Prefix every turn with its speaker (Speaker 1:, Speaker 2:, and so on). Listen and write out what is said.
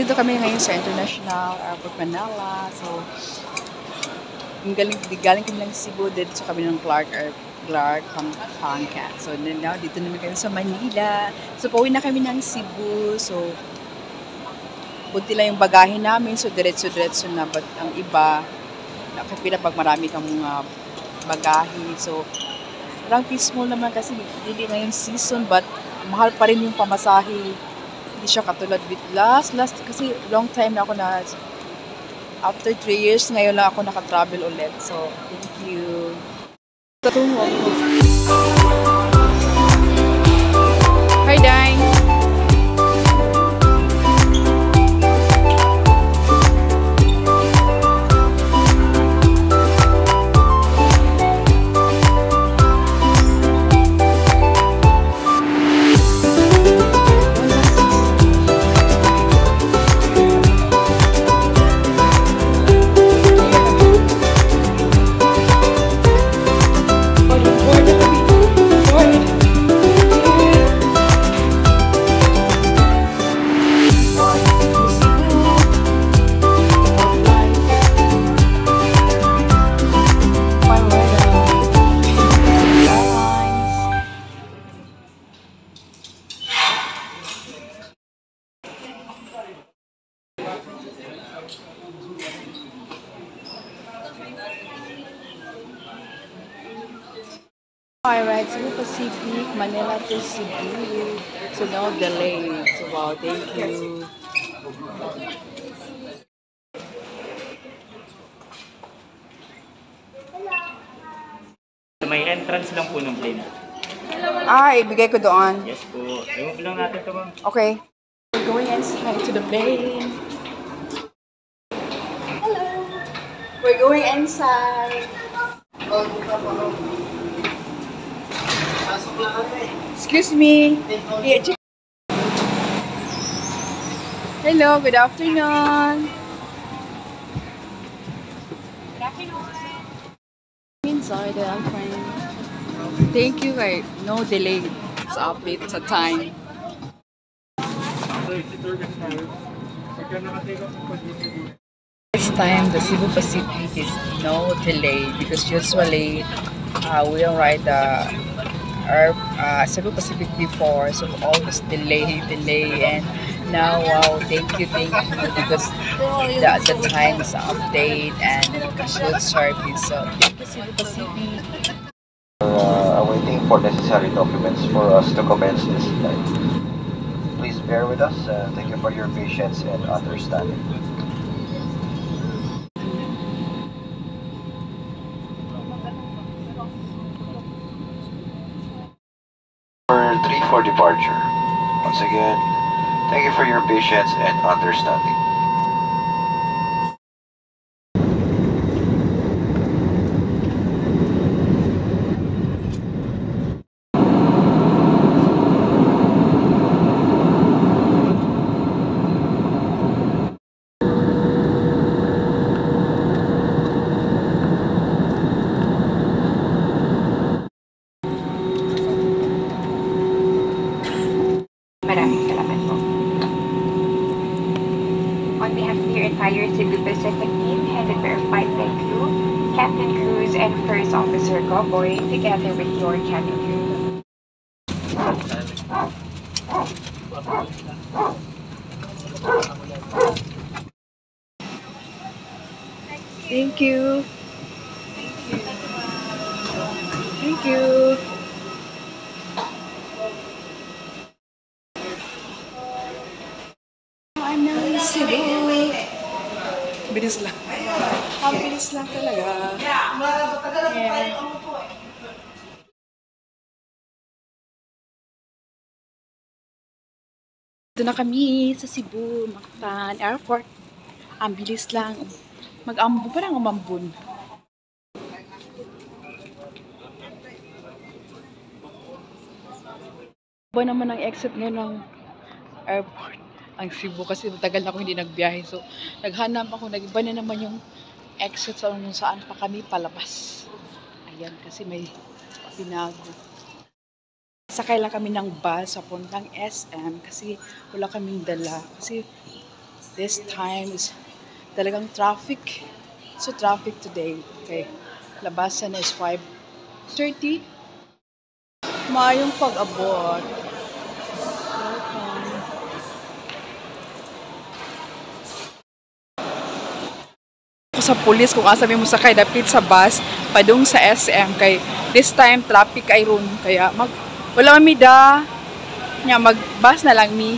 Speaker 1: dito kami ngayon sa International Airport Manila. So, galing kami ng Cebu, dito kami ng Clark Pampanga. So, now, dito naman kami sa Manila. So, pauwi na kami ng Cebu. So, bunti lang yung bagahe namin. So, diretso-diretso na. But ang iba, nakapila pag marami kang mga bagahe. So, parang peaceful naman kasi hindi ngayon season. But, mahal pa rin yung pamasahe. Hindi siya katulad with last kasi long time na ako na after 3 years ngayon lang ako naka-travel ulit. So, thank you. Tatungo ako. Hi, Dine. Alright, Cebu Pacific, Manila to Cebu. So no delay. So wow, thank you.
Speaker 2: May entrance lang po ng plane.
Speaker 1: Ibigay ko doon.
Speaker 2: Yes po. Remove lang natin ito, ma'am.
Speaker 1: Okay. We're going inside to the plane. Hello. We're going inside. Excuse me. Hello, good afternoon. Good afternoon. Inside the airplane. Thank you, right? No delay. It's update sa time. This time, the Cebu Pacific is no delay because usually we don't ride the Cebu Pacific before, so always delay, and now wow, thank you because the time is update and good service. So thank you, Cebu Pacific.
Speaker 3: Awaiting for necessary documents for us to commence this flight. Please bear with us. Thank you for your patience and understanding. Number 3 for departure. Once again, thank you for your patience and understanding.
Speaker 4: Maraming salamat po. On behalf of your entire Cebu Pacific team, headed by our flight deck crew, Captain Cruz and First Officer Goboy, together with your cabin crew.
Speaker 1: Thank you. Thank you. Ano Cebu? Bilis lang. Ang bilis lang talaga. Yeah. Dito na kami sa Cebu, Mactan Airport. Ang bilis lang. Mag-ambon, parang umambon. Iba naman ang exit ngayon ng airport. Ang Cebu kasi matagal na ako hindi nagbiyahe. So, naghanap ako, nag-iba na naman yung exit sa kung saan pa kami palabas. Ayan, kasi may binago. Sakay lang kami ng bus sa puntang SM kasi wala kaming dala. Kasi This time is talagang traffic. So traffic today. Okay. Labasan is 5:30. Mayong pag-abot. Welcome. Ako sa pulis kung asabi mo sakay dapit sa bus padung sa SM kay this time traffic ay ron kaya wala mamida nya mag bus na lang mi